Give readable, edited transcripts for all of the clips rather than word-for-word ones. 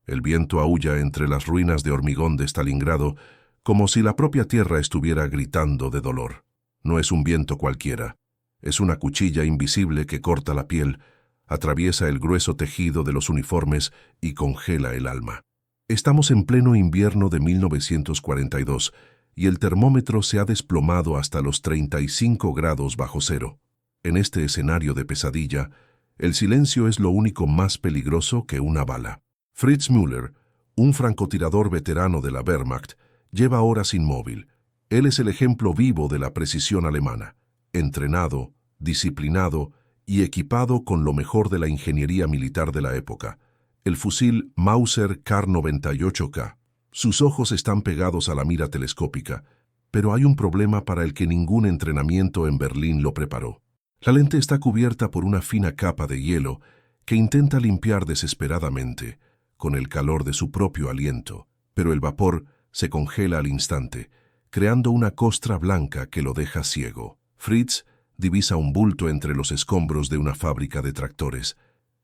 El viento aúlla entre las ruinas de hormigón de Stalingrado como si la propia tierra estuviera gritando de dolor. No es un viento cualquiera. Es una cuchilla invisible que corta la piel, atraviesa el grueso tejido de los uniformes y congela el alma. Estamos en pleno invierno de 1942 y el termómetro se ha desplomado hasta los 35 grados bajo cero. En este escenario de pesadilla, el silencio es lo único más peligroso que una bala. Fritz Müller, un francotirador veterano de la Wehrmacht, lleva horas inmóvil. Él es el ejemplo vivo de la precisión alemana, entrenado, disciplinado y equipado con lo mejor de la ingeniería militar de la época, el fusil Mauser Kar-98K. Sus ojos están pegados a la mira telescópica, pero hay un problema para el que ningún entrenamiento en Berlín lo preparó. La lente está cubierta por una fina capa de hielo que intenta limpiar desesperadamente, con el calor de su propio aliento, pero el vapor se congela al instante, creando una costra blanca que lo deja ciego. Fritz divisa un bulto entre los escombros de una fábrica de tractores.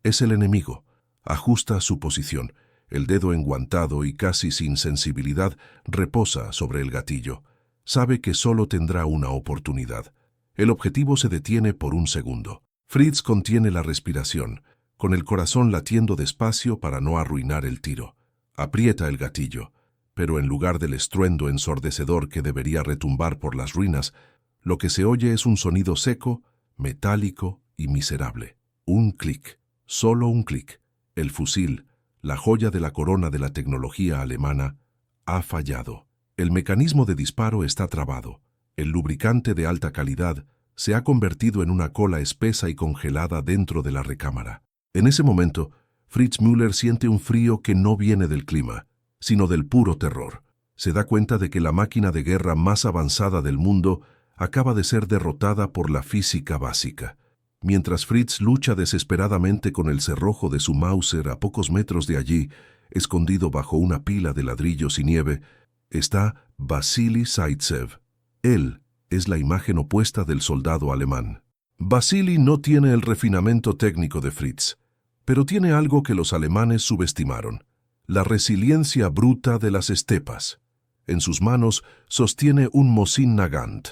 Es el enemigo. Ajusta su posición. El dedo enguantado y casi sin sensibilidad reposa sobre el gatillo. Sabe que solo tendrá una oportunidad. El objetivo se detiene por un segundo. Fritz contiene la respiración, con el corazón latiendo despacio para no arruinar el tiro. Aprieta el gatillo, pero en lugar del estruendo ensordecedor que debería retumbar por las ruinas, lo que se oye es un sonido seco, metálico y miserable. Un clic, solo un clic. El fusil, la joya de la corona de la tecnología alemana, ha fallado. El mecanismo de disparo está trabado. El lubricante de alta calidad se ha convertido en una cola espesa y congelada dentro de la recámara. En ese momento, Fritz Müller siente un frío que no viene del clima, sino del puro terror. Se da cuenta de que la máquina de guerra más avanzada del mundo acaba de ser derrotada por la física básica. Mientras Fritz lucha desesperadamente con el cerrojo de su Mauser a pocos metros de allí, escondido bajo una pila de ladrillos y nieve, está Vasily Zaitsev. Él es la imagen opuesta del soldado alemán. Vasily no tiene el refinamiento técnico de Fritz, pero tiene algo que los alemanes subestimaron: la resiliencia bruta de las estepas. En sus manos sostiene un Mosin Nagant,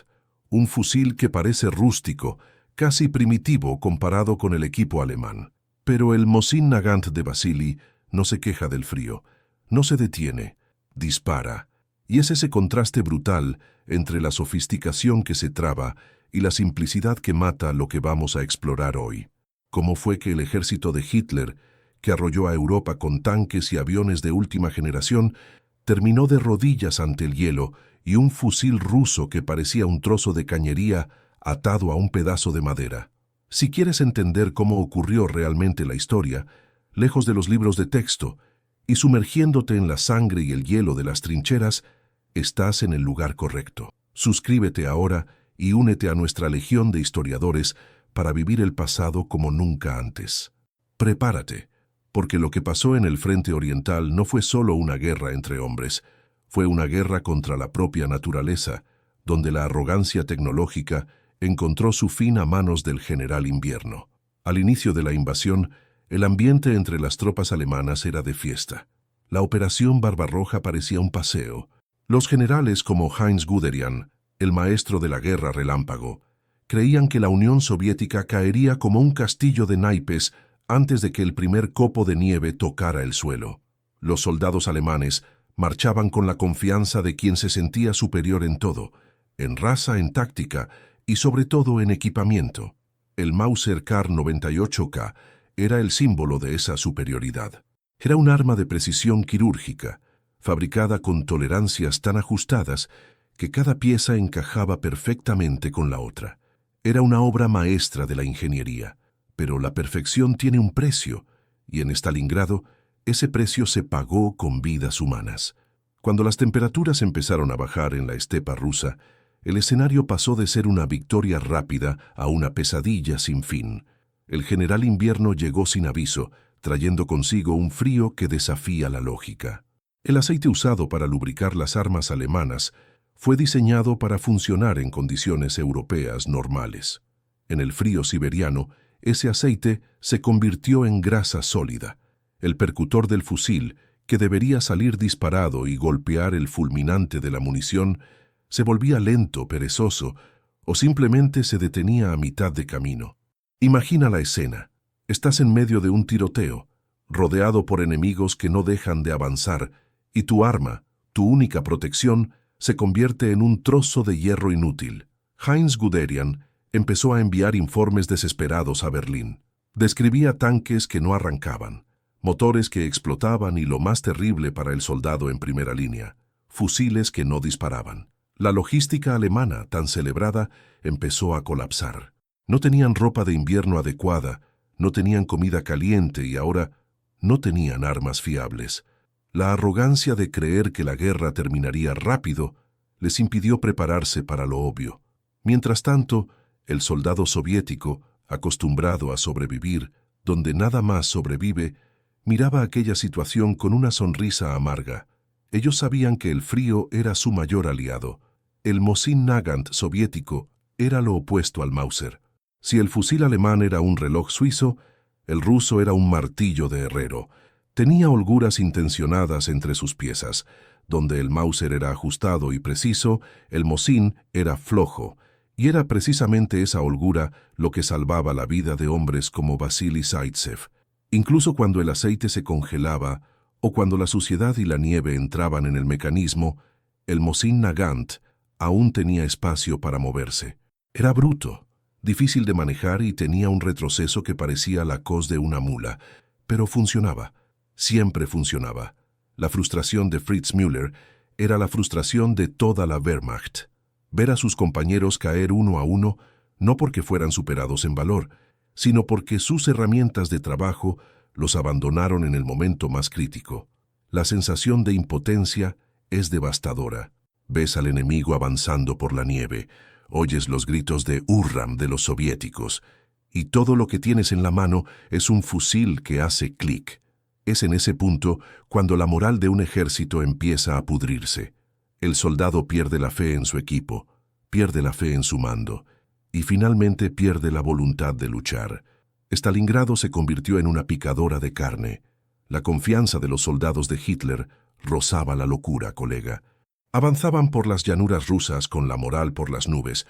un fusil que parece rústico, casi primitivo comparado con el equipo alemán. Pero el Mosin Nagant de Vasily no se queja del frío, no se detiene, dispara. Y es ese contraste brutal entre la sofisticación que se traba y la simplicidad que mata lo que vamos a explorar hoy. ¿Cómo fue que el ejército de Hitler, que arrolló a Europa con tanques y aviones de última generación, terminó de rodillas ante el hielo y un fusil ruso que parecía un trozo de cañería atado a un pedazo de madera? Si quieres entender cómo ocurrió realmente la historia, lejos de los libros de texto, y sumergiéndote en la sangre y el hielo de las trincheras, estás en el lugar correcto. Suscríbete ahora y únete a nuestra legión de historiadores para vivir el pasado como nunca antes. Prepárate, porque lo que pasó en el frente oriental no fue solo una guerra entre hombres, fue una guerra contra la propia naturaleza, donde la arrogancia tecnológica encontró su fin a manos del general Invierno. Al inicio de la invasión, el ambiente entre las tropas alemanas era de fiesta. La Operación Barbarroja parecía un paseo. Los generales como Heinz Guderian, el maestro de la guerra relámpago, creían que la Unión Soviética caería como un castillo de naipes antes de que el primer copo de nieve tocara el suelo. Los soldados alemanes marchaban con la confianza de quien se sentía superior en todo, en raza, en táctica y sobre todo en equipamiento. El Mauser Kar-98K era el símbolo de esa superioridad. Era un arma de precisión quirúrgica, fabricada con tolerancias tan ajustadas que cada pieza encajaba perfectamente con la otra. Era una obra maestra de la ingeniería, pero la perfección tiene un precio, y en Stalingrado ese precio se pagó con vidas humanas. Cuando las temperaturas empezaron a bajar en la estepa rusa, el escenario pasó de ser una victoria rápida a una pesadilla sin fin. El general Invierno llegó sin aviso, trayendo consigo un frío que desafía la lógica. El aceite usado para lubricar las armas alemanas fue diseñado para funcionar en condiciones europeas normales. En el frío siberiano, ese aceite se convirtió en grasa sólida. El percutor del fusil, que debería salir disparado y golpear el fulminante de la munición, se volvía lento, perezoso, o simplemente se detenía a mitad de camino. Imagina la escena. Estás en medio de un tiroteo, rodeado por enemigos que no dejan de avanzar, y tu arma, tu única protección, se convierte en un trozo de hierro inútil. Heinz Guderian empezó a enviar informes desesperados a Berlín. Describía tanques que no arrancaban, motores que explotaban y, lo más terrible para el soldado en primera línea, fusiles que no disparaban. La logística alemana, tan celebrada, empezó a colapsar. No tenían ropa de invierno adecuada, no tenían comida caliente y ahora no tenían armas fiables. La arrogancia de creer que la guerra terminaría rápido les impidió prepararse para lo obvio. Mientras tanto, el soldado soviético, acostumbrado a sobrevivir donde nada más sobrevive, miraba aquella situación con una sonrisa amarga. Ellos sabían que el frío era su mayor aliado. El Mosin Nagant soviético era lo opuesto al Mauser. Si el fusil alemán era un reloj suizo, el ruso era un martillo de herrero. Tenía holguras intencionadas entre sus piezas. Donde el Mauser era ajustado y preciso, el Mosin era flojo, y era precisamente esa holgura lo que salvaba la vida de hombres como Vasily Zaitsev. Incluso cuando el aceite se congelaba o cuando la suciedad y la nieve entraban en el mecanismo, el Mosin Nagant aún tenía espacio para moverse. Era bruto, difícil de manejar y tenía un retroceso que parecía la coz de una mula, pero funcionaba, siempre funcionaba. La frustración de Fritz Müller era la frustración de toda la Wehrmacht. Ver a sus compañeros caer uno a uno, no porque fueran superados en valor, sino porque sus herramientas de trabajo los abandonaron en el momento más crítico. La sensación de impotencia es devastadora. Ves al enemigo avanzando por la nieve, oyes los gritos de hurram de los soviéticos, y todo lo que tienes en la mano es un fusil que hace clic. Es en ese punto cuando la moral de un ejército empieza a pudrirse. El soldado pierde la fe en su equipo, pierde la fe en su mando, y finalmente pierde la voluntad de luchar. Stalingrado se convirtió en una picadora de carne. La confianza de los soldados de Hitler rozaba la locura, colega. Avanzaban por las llanuras rusas con la moral por las nubes,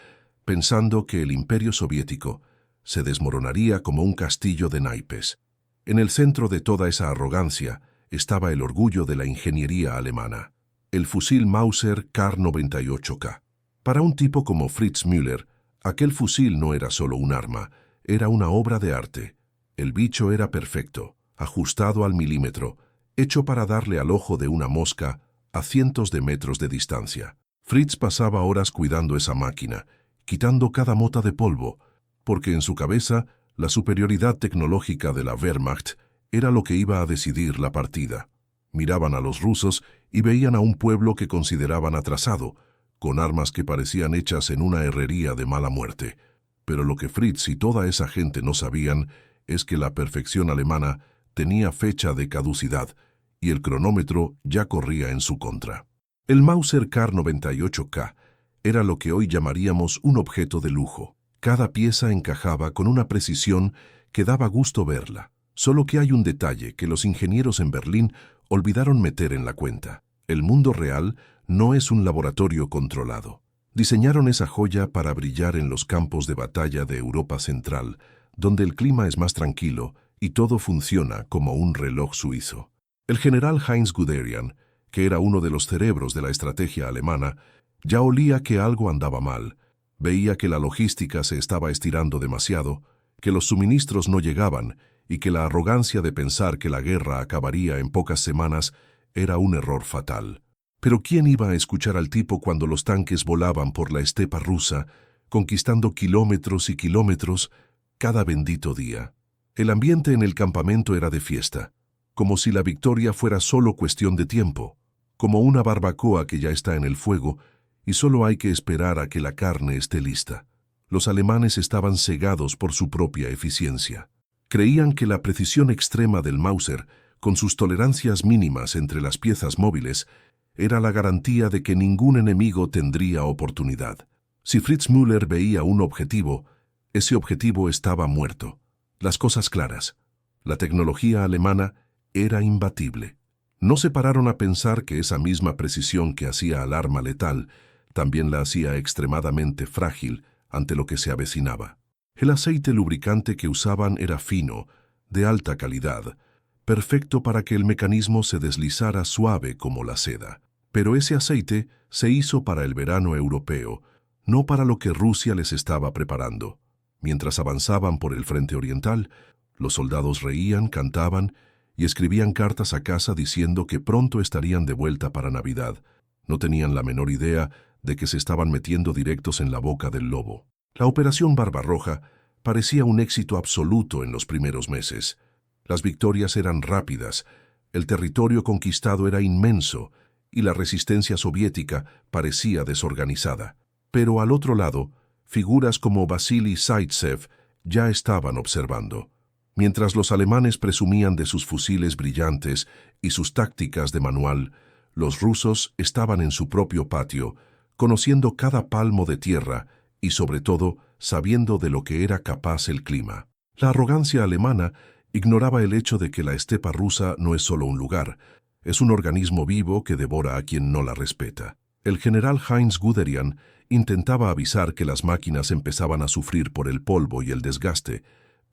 pensando que el imperio soviético se desmoronaría como un castillo de naipes. En el centro de toda esa arrogancia estaba el orgullo de la ingeniería alemana, el fusil Mauser Kar-98K. Para un tipo como Fritz Müller, aquel fusil no era solo un arma, era una obra de arte. El bicho era perfecto, ajustado al milímetro, hecho para darle al ojo de una mosca a cientos de metros de distancia. Fritz pasaba horas cuidando esa máquina, quitando cada mota de polvo, porque en su cabeza la superioridad tecnológica de la Wehrmacht era lo que iba a decidir la partida. Miraban a los rusos y veían a un pueblo que consideraban atrasado, con armas que parecían hechas en una herrería de mala muerte. Pero lo que Fritz y toda esa gente no sabían es que la perfección alemana tenía fecha de caducidad y el cronómetro ya corría en su contra. El Mauser Kar-98K era lo que hoy llamaríamos un objeto de lujo. Cada pieza encajaba con una precisión que daba gusto verla. Solo que hay un detalle que los ingenieros en Berlín olvidaron meter en la cuenta. El mundo real no es un laboratorio controlado. Diseñaron esa joya para brillar en los campos de batalla de Europa Central, donde el clima es más tranquilo y todo funciona como un reloj suizo. El general Heinz Guderian, que era uno de los cerebros de la estrategia alemana, ya olía que algo andaba mal. Veía que la logística se estaba estirando demasiado, que los suministros no llegaban y que la arrogancia de pensar que la guerra acabaría en pocas semanas era un error fatal. Pero ¿quién iba a escuchar al tipo cuando los tanques volaban por la estepa rusa, conquistando kilómetros y kilómetros cada bendito día? El ambiente en el campamento era de fiesta, como si la victoria fuera solo cuestión de tiempo, como una barbacoa que ya está en el fuego y solo hay que esperar a que la carne esté lista. Los alemanes estaban cegados por su propia eficiencia. Creían que la precisión extrema del Mauser, con sus tolerancias mínimas entre las piezas móviles, era la garantía de que ningún enemigo tendría oportunidad. Si Fritz Müller veía un objetivo, ese objetivo estaba muerto. Las cosas claras. La tecnología alemana era imbatible. No se pararon a pensar que esa misma precisión que hacía al arma letal también la hacía extremadamente frágil ante lo que se avecinaba. El aceite lubricante que usaban era fino, de alta calidad, perfecto para que el mecanismo se deslizara suave como la seda. Pero ese aceite se hizo para el verano europeo, no para lo que Rusia les estaba preparando. Mientras avanzaban por el frente oriental, los soldados reían, cantaban y escribían cartas a casa diciendo que pronto estarían de vuelta para Navidad. No tenían la menor idea de que se estaban metiendo directos en la boca del lobo. La Operación Barbarroja parecía un éxito absoluto en los primeros meses. Las victorias eran rápidas, el territorio conquistado era inmenso y la resistencia soviética parecía desorganizada. Pero al otro lado, figuras como Vasily Zaitsev ya estaban observando. Mientras los alemanes presumían de sus fusiles brillantes y sus tácticas de manual, los rusos estaban en su propio patio, conociendo cada palmo de tierra y, sobre todo, sabiendo de lo que era capaz el clima. La arrogancia alemana ignoraba el hecho de que la estepa rusa no es solo un lugar, es un organismo vivo que devora a quien no la respeta. El general Heinz Guderian intentaba avisar que las máquinas empezaban a sufrir por el polvo y el desgaste,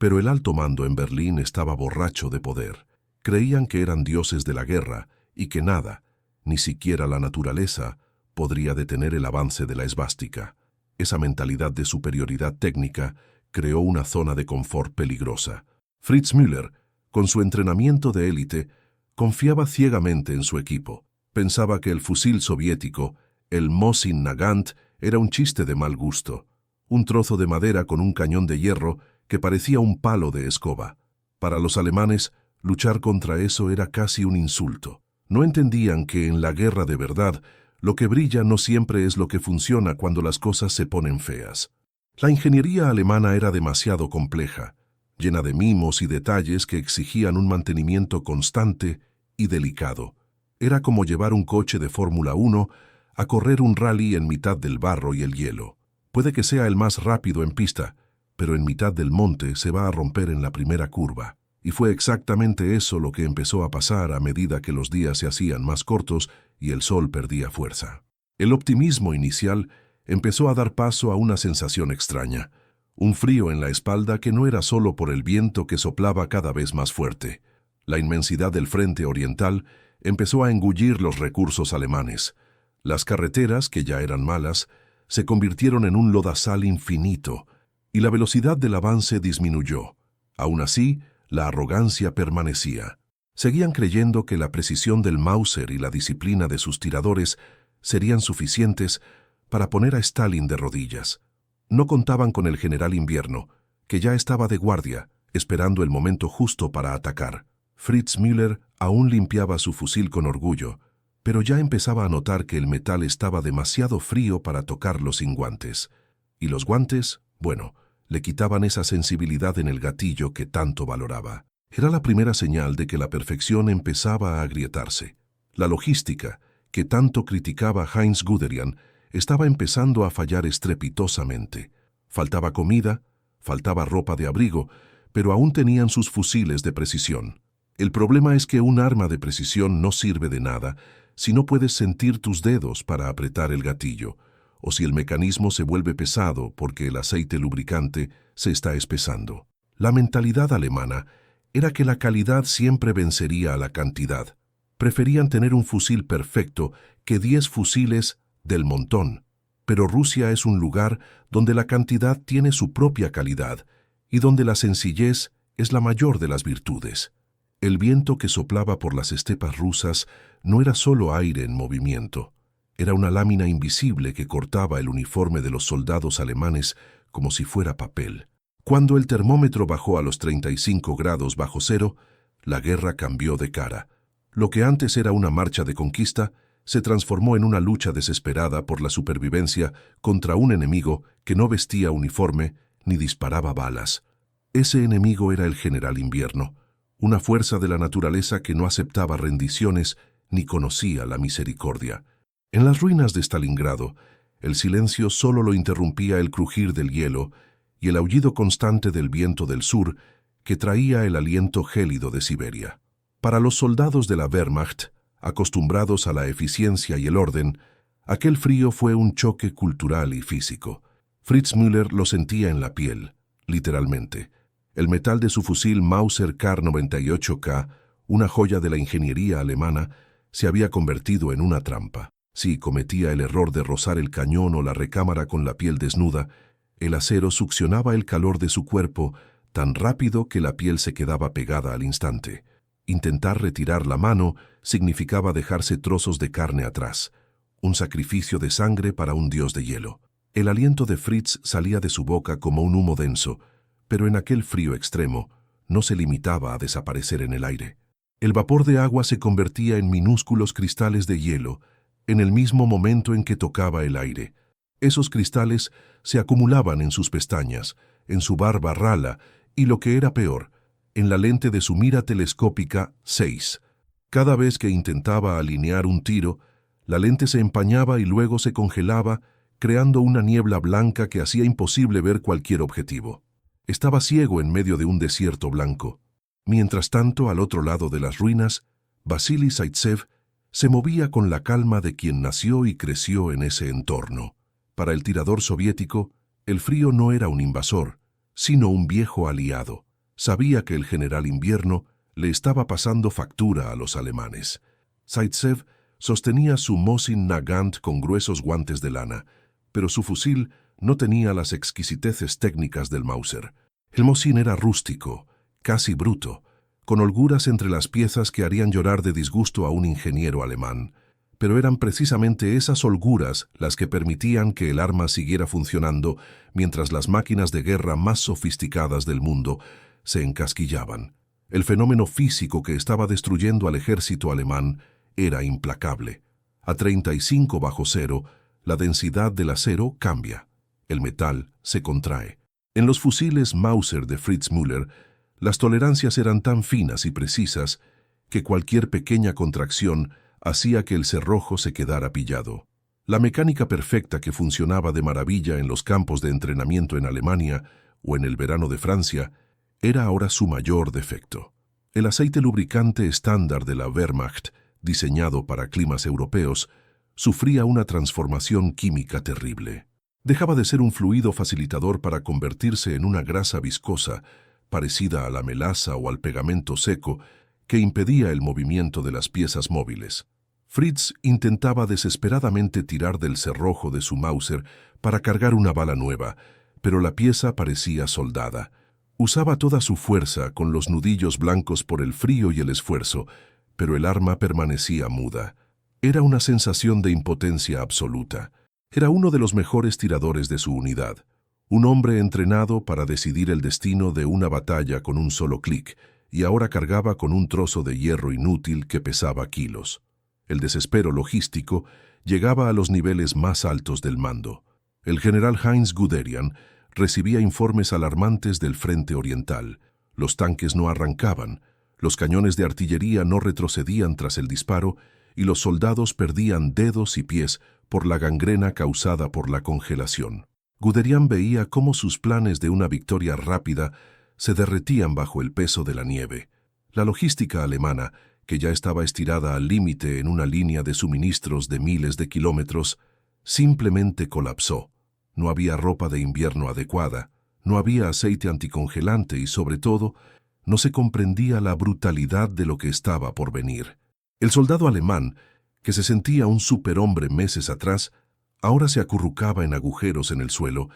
pero el alto mando en Berlín estaba borracho de poder. Creían que eran dioses de la guerra y que nada, ni siquiera la naturaleza, podría detener el avance de la esvástica. Esa mentalidad de superioridad técnica creó una zona de confort peligrosa. Fritz Müller, con su entrenamiento de élite, confiaba ciegamente en su equipo. Pensaba que el fusil soviético, el Mosin Nagant, era un chiste de mal gusto, un trozo de madera con un cañón de hierro que parecía un palo de escoba. Para los alemanes, luchar contra eso era casi un insulto. No entendían que en la guerra de verdad, lo que brilla no siempre es lo que funciona cuando las cosas se ponen feas. La ingeniería alemana era demasiado compleja, llena de mimos y detalles que exigían un mantenimiento constante y delicado. Era como llevar un coche de Fórmula 1 a correr un rally en mitad del barro y el hielo. Puede que sea el más rápido en pista, pero en mitad del monte se va a romper en la primera curva. Y fue exactamente eso lo que empezó a pasar a medida que los días se hacían más cortos y el sol perdía fuerza. El optimismo inicial empezó a dar paso a una sensación extraña, un frío en la espalda que no era solo por el viento que soplaba cada vez más fuerte. La inmensidad del frente oriental empezó a engullir los recursos alemanes. Las carreteras, que ya eran malas, se convirtieron en un lodazal infinito, y la velocidad del avance disminuyó. Aún así, la arrogancia permanecía. Seguían creyendo que la precisión del Mauser y la disciplina de sus tiradores serían suficientes para poner a Stalin de rodillas. No contaban con el general Invierno, que ya estaba de guardia, esperando el momento justo para atacar. Fritz Müller aún limpiaba su fusil con orgullo, pero ya empezaba a notar que el metal estaba demasiado frío para tocarlo sin guantes. Y los guantes, bueno, le quitaban esa sensibilidad en el gatillo que tanto valoraba. Era la primera señal de que la perfección empezaba a agrietarse. La logística, que tanto criticaba Heinz Guderian, estaba empezando a fallar estrepitosamente. Faltaba comida, faltaba ropa de abrigo, pero aún tenían sus fusiles de precisión. El problema es que un arma de precisión no sirve de nada si no puedes sentir tus dedos para apretar el gatillo, o si el mecanismo se vuelve pesado porque el aceite lubricante se está espesando. La mentalidad alemana era que la calidad siempre vencería a la cantidad. Preferían tener un fusil perfecto que 10 fusiles del montón. Pero Rusia es un lugar donde la cantidad tiene su propia calidad y donde la sencillez es la mayor de las virtudes. El viento que soplaba por las estepas rusas no era solo aire en movimiento. Era una lámina invisible que cortaba el uniforme de los soldados alemanes como si fuera papel. Cuando el termómetro bajó a los 35 grados bajo cero, la guerra cambió de cara. Lo que antes era una marcha de conquista se transformó en una lucha desesperada por la supervivencia contra un enemigo que no vestía uniforme ni disparaba balas. Ese enemigo era el general Invierno, una fuerza de la naturaleza que no aceptaba rendiciones ni conocía la misericordia. En las ruinas de Stalingrado, el silencio solo lo interrumpía el crujir del hielo y el aullido constante del viento del sur que traía el aliento gélido de Siberia. Para los soldados de la Wehrmacht, Acostumbrados a la eficiencia y el orden, aquel frío fue un choque cultural y físico. Fritz Müller lo sentía en la piel, literalmente. El metal de su fusil Mauser Kar-98K, una joya de la ingeniería alemana, se había convertido en una trampa. Si cometía el error de rozar el cañón o la recámara con la piel desnuda, el acero succionaba el calor de su cuerpo tan rápido que la piel se quedaba pegada al instante. Intentar retirar la mano significaba dejarse trozos de carne atrás, un sacrificio de sangre para un dios de hielo. El aliento de Fritz salía de su boca como un humo denso, pero en aquel frío extremo no se limitaba a desaparecer en el aire. El vapor de agua se convertía en minúsculos cristales de hielo en el mismo momento en que tocaba el aire. Esos cristales se acumulaban en sus pestañas, en su barba rala y, lo que era peor, en la lente de su mira telescópica 6. Cada vez que intentaba alinear un tiro, la lente se empañaba y luego se congelaba, creando una niebla blanca que hacía imposible ver cualquier objetivo. Estaba ciego en medio de un desierto blanco. Mientras tanto, al otro lado de las ruinas, Vasily Zaitsev se movía con la calma de quien nació y creció en ese entorno. Para el tirador soviético, el frío no era un invasor, sino un viejo aliado. Sabía que el general Invierno le estaba pasando factura a los alemanes. Zaitsev sostenía su Mosin Nagant con gruesos guantes de lana, pero su fusil no tenía las exquisiteces técnicas del Mauser. El Mosin era rústico, casi bruto, con holguras entre las piezas que harían llorar de disgusto a un ingeniero alemán. Pero eran precisamente esas holguras las que permitían que el arma siguiera funcionando mientras las máquinas de guerra más sofisticadas del mundo se encasquillaban. El fenómeno físico que estaba destruyendo al ejército alemán era implacable. A 35 bajo cero, la densidad del acero cambia. El metal se contrae. En los fusiles Mauser de Fritz Müller, las tolerancias eran tan finas y precisas que cualquier pequeña contracción hacía que el cerrojo se quedara pillado. La mecánica perfecta que funcionaba de maravilla en los campos de entrenamiento en Alemania o en el verano de Francia era ahora su mayor defecto. El aceite lubricante estándar de la Wehrmacht, diseñado para climas europeos, sufría una transformación química terrible. Dejaba de ser un fluido facilitador para convertirse en una grasa viscosa, parecida a la melaza o al pegamento seco, que impedía el movimiento de las piezas móviles. Fritz intentaba desesperadamente tirar del cerrojo de su Mauser para cargar una bala nueva, pero la pieza parecía soldada. Usaba toda su fuerza con los nudillos blancos por el frío y el esfuerzo, pero el arma permanecía muda. Era una sensación de impotencia absoluta. Era uno de los mejores tiradores de su unidad, un hombre entrenado para decidir el destino de una batalla con un solo clic, y ahora cargaba con un trozo de hierro inútil que pesaba kilos. El desespero logístico llegaba a los niveles más altos del mando. El general Heinz Guderian recibía informes alarmantes del frente oriental. Los tanques no arrancaban, los cañones de artillería no retrocedían tras el disparo y los soldados perdían dedos y pies por la gangrena causada por la congelación. Guderian veía cómo sus planes de una victoria rápida se derretían bajo el peso de la nieve. La logística alemana, que ya estaba estirada al límite en una línea de suministros de miles de kilómetros, simplemente colapsó. No había ropa de invierno adecuada, no había aceite anticongelante y, sobre todo, no se comprendía la brutalidad de lo que estaba por venir. El soldado alemán, que se sentía un superhombre meses atrás, ahora se acurrucaba en agujeros en el suelo,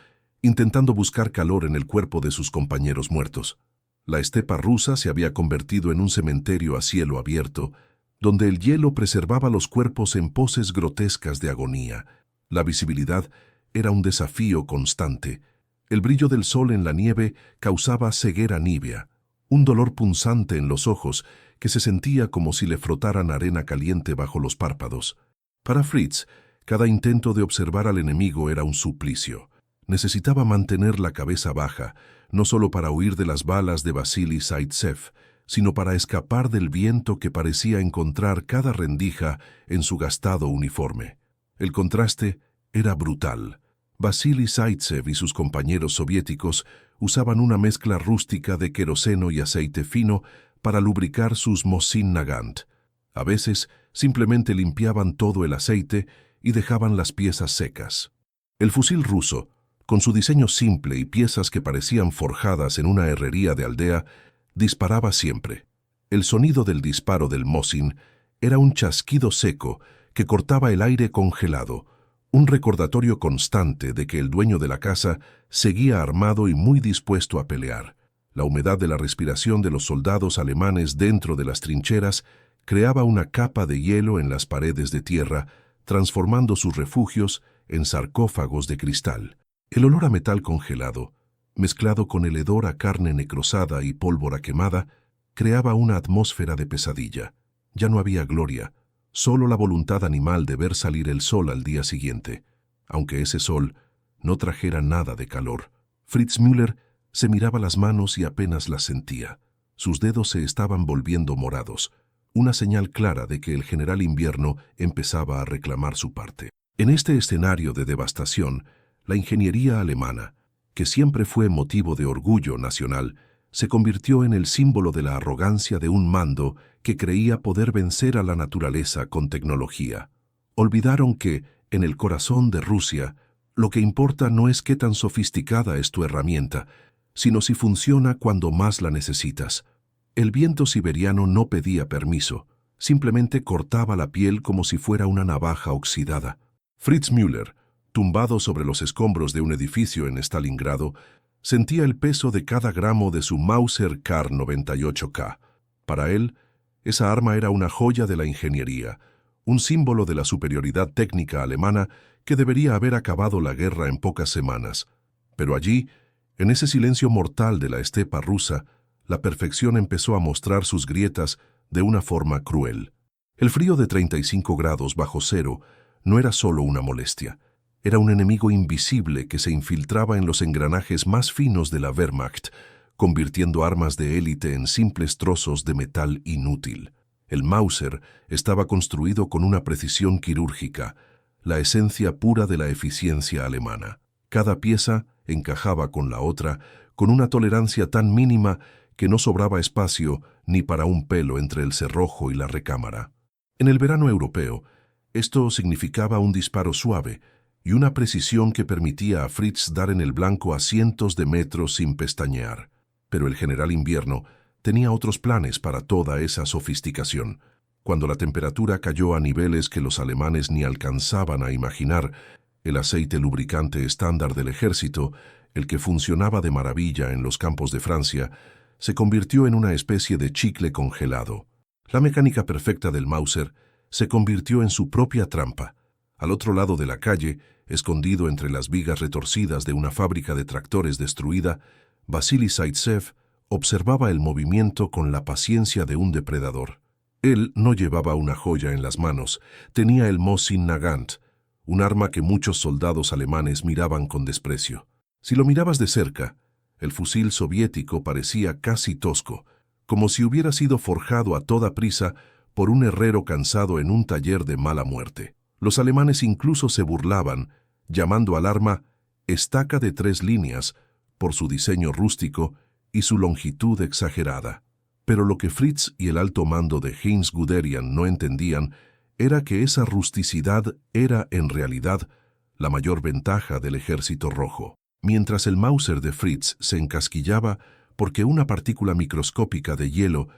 intentando buscar calor en el cuerpo de sus compañeros muertos. La estepa rusa se había convertido en un cementerio a cielo abierto, donde el hielo preservaba los cuerpos en poses grotescas de agonía. La visibilidad era un desafío constante. El brillo del sol en la nieve causaba ceguera nívea, un dolor punzante en los ojos que se sentía como si le frotaran arena caliente bajo los párpados. Para Fritz, cada intento de observar al enemigo era un suplicio. Necesitaba mantener la cabeza baja, no solo para huir de las balas de Vasily Zaitsev, sino para escapar del viento que parecía encontrar cada rendija en su gastado uniforme. El contraste era brutal. Vasily Zaitsev y sus compañeros soviéticos usaban una mezcla rústica de queroseno y aceite fino para lubricar sus Mosin Nagant. A veces Simplemente limpiaban todo el aceite y dejaban las piezas secas. El fusil ruso, con su diseño simple y piezas que parecían forjadas en una herrería de aldea, disparaba siempre. El sonido del disparo del Mosin era un chasquido seco que cortaba el aire congelado, un recordatorio constante de que el dueño de la casa seguía armado y muy dispuesto a pelear. La humedad de la respiración de los soldados alemanes dentro de las trincheras creaba una capa de hielo en las paredes de tierra, transformando sus refugios en sarcófagos de cristal. El olor a metal congelado, mezclado con el hedor a carne necrosada y pólvora quemada, creaba una atmósfera de pesadilla. Ya no había gloria, solo la voluntad animal de ver salir el sol al día siguiente, aunque ese sol no trajera nada de calor. Fritz Müller se miraba las manos y apenas las sentía. Sus dedos se estaban volviendo morados, una señal clara de que el general invierno empezaba a reclamar su parte. En este escenario de devastación, la ingeniería alemana, que siempre fue motivo de orgullo nacional, se convirtió en el símbolo de la arrogancia de un mando que creía poder vencer a la naturaleza con tecnología. Olvidaron que, en el corazón de Rusia, lo que importa no es qué tan sofisticada es tu herramienta, sino si funciona cuando más la necesitas. El viento siberiano no pedía permiso, simplemente cortaba la piel como si fuera una navaja oxidada. Fritz Müller, tumbado sobre los escombros de un edificio en Stalingrado, sentía el peso de cada gramo de su Mauser Kar 98K. Para él, esa arma era una joya de la ingeniería, un símbolo de la superioridad técnica alemana que debería haber acabado la guerra en pocas semanas. Pero allí, en ese silencio mortal de la estepa rusa, la perfección empezó a mostrar sus grietas de una forma cruel. El frío de 35 grados bajo cero no era solo una molestia. Era un enemigo invisible que se infiltraba en los engranajes más finos de la Wehrmacht, convirtiendo armas de élite en simples trozos de metal inútil. El Mauser estaba construido con una precisión quirúrgica, la esencia pura de la eficiencia alemana. Cada pieza encajaba con la otra, con una tolerancia tan mínima que no sobraba espacio ni para un pelo entre el cerrojo y la recámara. En el verano europeo, esto significaba un disparo suave y una precisión que permitía a Fritz dar en el blanco a cientos de metros sin pestañear. Pero el general invierno tenía otros planes para toda esa sofisticación. Cuando la temperatura cayó a niveles que los alemanes ni alcanzaban a imaginar, el aceite lubricante estándar del ejército, el que funcionaba de maravilla en los campos de Francia, se convirtió en una especie de chicle congelado. La mecánica perfecta del Mauser se convirtió en su propia trampa. Al otro lado de la calle, escondido entre las vigas retorcidas de una fábrica de tractores destruida, Vasily Zaitsev observaba el movimiento con la paciencia de un depredador. Él no llevaba una joya en las manos, tenía el Mosin Nagant, un arma que muchos soldados alemanes miraban con desprecio. Si lo mirabas de cerca, el fusil soviético parecía casi tosco, como si hubiera sido forjado a toda prisa por un herrero cansado en un taller de mala muerte. Los alemanes incluso se burlaban, llamando al arma estaca de 3 líneas por su diseño rústico y su longitud exagerada. Pero lo que Fritz y el alto mando de Heinz Guderian no entendían era que esa rusticidad era, en realidad, la mayor ventaja del ejército rojo. Mientras el Mauser de Fritz se encasquillaba porque una partícula microscópica de hielo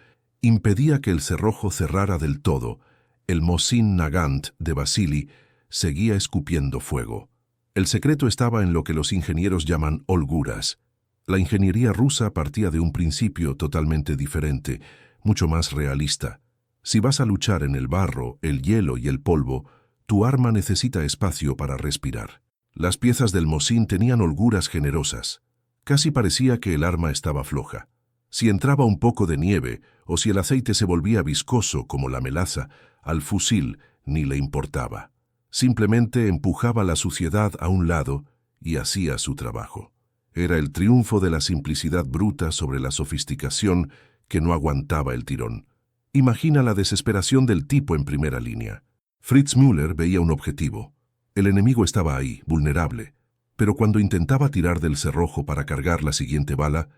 impedía que el cerrojo cerrara del todo, el Mosin Nagant de Vasily seguía escupiendo fuego. El secreto estaba en lo que los ingenieros llaman holguras. La ingeniería rusa partía de un principio totalmente diferente, mucho más realista. Si vas a luchar en el barro, el hielo y el polvo, tu arma necesita espacio para respirar. Las piezas del Mosin tenían holguras generosas. Casi parecía que el arma estaba floja. Si entraba un poco de nieve o si el aceite se volvía viscoso como la melaza, al fusil ni le importaba. Simplemente empujaba la suciedad a un lado y hacía su trabajo. Era el triunfo de la simplicidad bruta sobre la sofisticación que no aguantaba el tirón. Imagina la desesperación del tipo en primera línea. Fritz Müller veía un objetivo. El enemigo estaba ahí, vulnerable, pero cuando intentaba tirar del cerrojo para cargar la siguiente bala,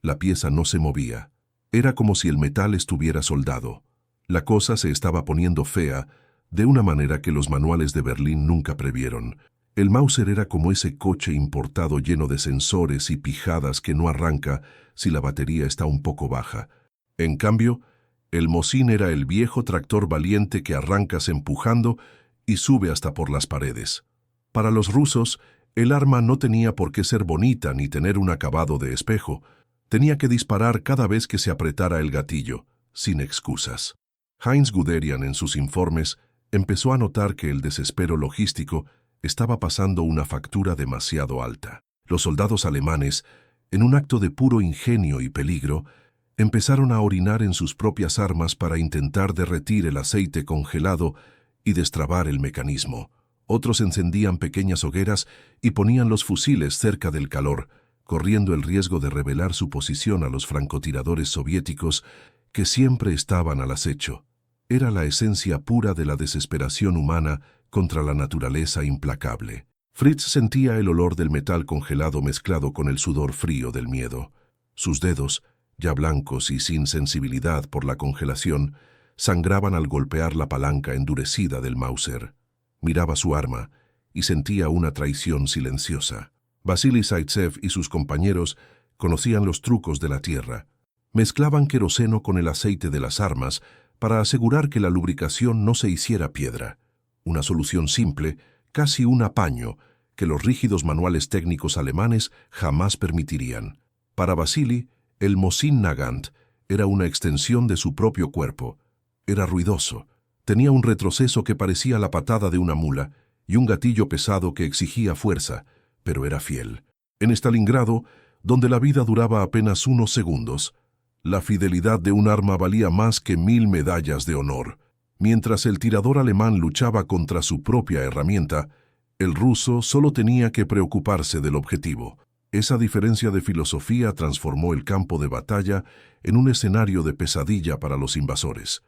la pieza no se movía. Era como si el metal estuviera soldado. La cosa se estaba poniendo fea, de una manera que los manuales de Berlín nunca previeron. El Mauser era como ese coche importado lleno de sensores y pijadas que no arranca si la batería está un poco baja. En cambio, el Mosin era el viejo tractor valiente que arrancas empujando y sube hasta por las paredes. Para los rusos, el arma no tenía por qué ser bonita ni tener un acabado de espejo. Tenía que disparar cada vez que se apretara el gatillo, sin excusas. Heinz Guderian, en sus informes, empezó a notar que el desespero logístico estaba pasando una factura demasiado alta. Los soldados alemanes, en un acto de puro ingenio y peligro, empezaron a orinar en sus propias armas para intentar derretir el aceite congelado y destrabar el mecanismo. Otros encendían pequeñas hogueras y ponían los fusiles cerca del calor, corriendo el riesgo de revelar su posición a los francotiradores soviéticos que siempre estaban al acecho. Era la esencia pura de la desesperación humana contra la naturaleza implacable. Fritz sentía el olor del metal congelado mezclado con el sudor frío del miedo. Sus dedos, ya blancos y sin sensibilidad por la congelación, sangraban al golpear la palanca endurecida del Mauser. Miraba su arma y sentía una traición silenciosa. Vasily Zaitsev y sus compañeros conocían los trucos de la tierra. Mezclaban queroseno con el aceite de las armas para asegurar que la lubricación no se hiciera piedra. Una solución simple, casi un apaño, que los rígidos manuales técnicos alemanes jamás permitirían. Para Vasily, el Mosin Nagant era una extensión de su propio cuerpo. Era ruidoso, tenía un retroceso que parecía la patada de una mula y un gatillo pesado que exigía fuerza, pero era fiel. En Stalingrado, donde la vida duraba apenas unos segundos, la fidelidad de un arma valía más que 1000 medallas de honor. Mientras el tirador alemán luchaba contra su propia herramienta, el ruso solo tenía que preocuparse del objetivo. Esa diferencia de filosofía transformó el campo de batalla en un escenario de pesadilla para los invasores.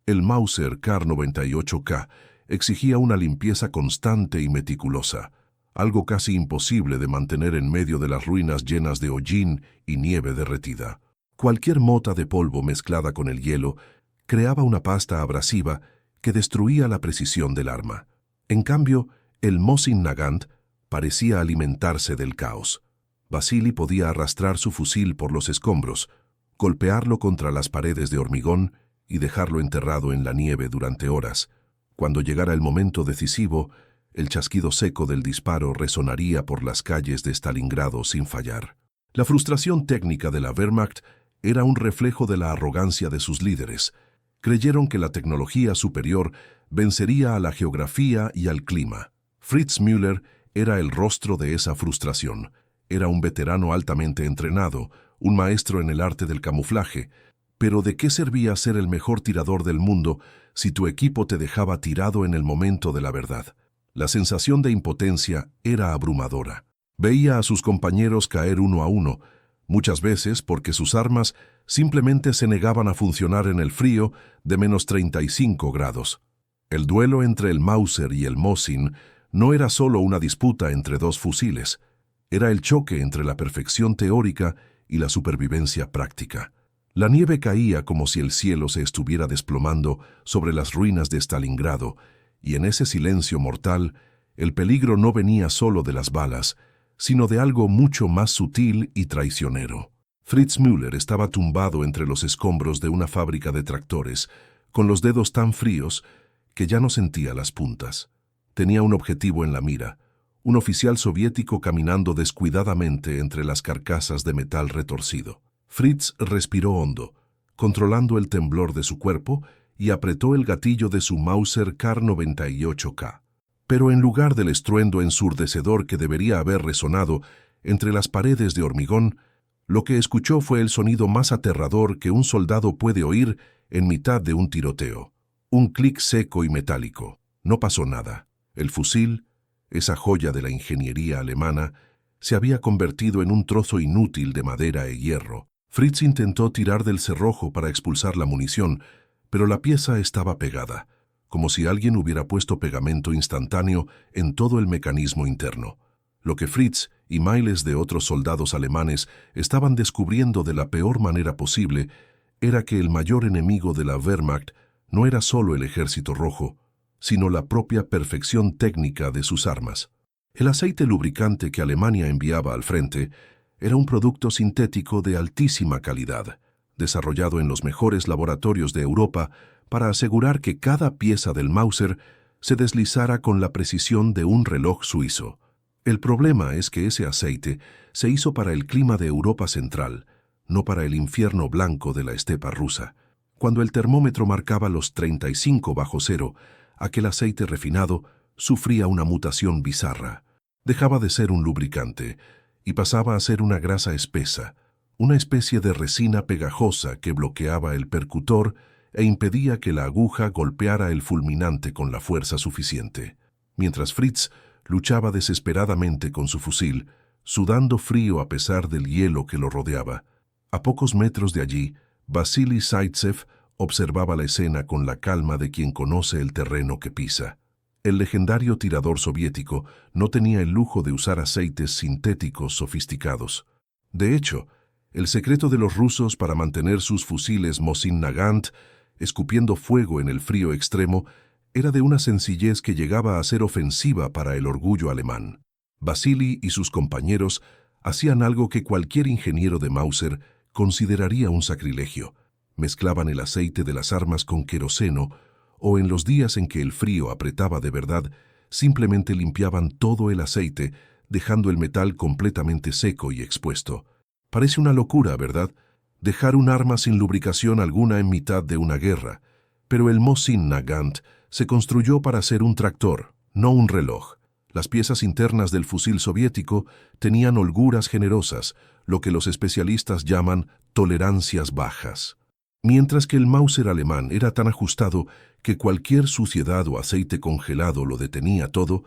El Mauser Kar 98K exigía una limpieza constante y meticulosa, algo casi imposible de mantener en medio de las ruinas llenas de hollín y nieve derretida. Cualquier mota de polvo mezclada con el hielo creaba una pasta abrasiva que destruía la precisión del arma. En cambio, el Mosin Nagant parecía alimentarse del caos. Vasily podía arrastrar su fusil por los escombros, golpearlo contra las paredes de hormigón y dejarlo enterrado en la nieve durante horas. Cuando llegara el momento decisivo, el chasquido seco del disparo resonaría por las calles de Stalingrado sin fallar. La frustración técnica de la Wehrmacht era un reflejo de la arrogancia de sus líderes. Creyeron que la tecnología superior vencería a la geografía y al clima. Fritz Müller era el rostro de esa frustración. Era un veterano altamente entrenado, un maestro en el arte del camuflaje. Pero ¿de qué servía ser el mejor tirador del mundo si tu equipo te dejaba tirado en el momento de la verdad? La sensación de impotencia era abrumadora. Veía a sus compañeros caer uno a uno, muchas veces porque sus armas simplemente se negaban a funcionar en el frío de menos 35 grados. El duelo entre el Mauser y el Mosin no era solo una disputa entre dos fusiles, era el choque entre la perfección teórica y la supervivencia práctica. La nieve caía como si el cielo se estuviera desplomando sobre las ruinas de Stalingrado, y en ese silencio mortal, el peligro no venía solo de las balas, sino de algo mucho más sutil y traicionero. Fritz Müller estaba tumbado entre los escombros de una fábrica de tractores, con los dedos tan fríos que ya no sentía las puntas. Tenía un objetivo en la mira, un oficial soviético caminando descuidadamente entre las carcasas de metal retorcido. Fritz respiró hondo, controlando el temblor de su cuerpo, y apretó el gatillo de su Mauser Kar 98K. Pero en lugar del estruendo ensurdecedor que debería haber resonado entre las paredes de hormigón, lo que escuchó fue el sonido más aterrador que un soldado puede oír en mitad de un tiroteo. Un clic seco y metálico. No pasó nada. El fusil, esa joya de la ingeniería alemana, se había convertido en un trozo inútil de madera e hierro. Fritz intentó tirar del cerrojo para expulsar la munición, pero la pieza estaba pegada, como si alguien hubiera puesto pegamento instantáneo en todo el mecanismo interno. Lo que Fritz y miles de otros soldados alemanes estaban descubriendo de la peor manera posible era que el mayor enemigo de la Wehrmacht no era solo el Ejército Rojo, sino la propia perfección técnica de sus armas. El aceite lubricante que Alemania enviaba al frente era un producto sintético de altísima calidad, desarrollado en los mejores laboratorios de Europa para asegurar que cada pieza del Mauser se deslizara con la precisión de un reloj suizo. El problema es que ese aceite se hizo para el clima de Europa Central, no para el infierno blanco de la estepa rusa. Cuando el termómetro marcaba los 35 bajo cero, aquel aceite refinado sufría una mutación bizarra. Dejaba de ser un lubricante y pasaba a ser una grasa espesa, una especie de resina pegajosa que bloqueaba el percutor e impedía que la aguja golpeara el fulminante con la fuerza suficiente. Mientras Fritz luchaba desesperadamente con su fusil, sudando frío a pesar del hielo que lo rodeaba, a pocos metros de allí, Vasily Zaitsev observaba la escena con la calma de quien conoce el terreno que pisa. El legendario tirador soviético no tenía el lujo de usar aceites sintéticos sofisticados. De hecho, el secreto de los rusos para mantener sus fusiles Mosin Nagant escupiendo fuego en el frío extremo era de una sencillez que llegaba a ser ofensiva para el orgullo alemán. Vasily y sus compañeros hacían algo que cualquier ingeniero de Mauser consideraría un sacrilegio. Mezclaban el aceite de las armas con queroseno o en los días en que el frío apretaba de verdad, simplemente limpiaban todo el aceite, dejando el metal completamente seco y expuesto. Parece una locura, ¿verdad? Dejar un arma sin lubricación alguna en mitad de una guerra, pero el Mosin Nagant se construyó para ser un tractor, no un reloj. Las piezas internas del fusil soviético tenían holguras generosas, lo que los especialistas llaman tolerancias bajas. Mientras que el Mauser alemán era tan ajustado que cualquier suciedad o aceite congelado lo detenía todo,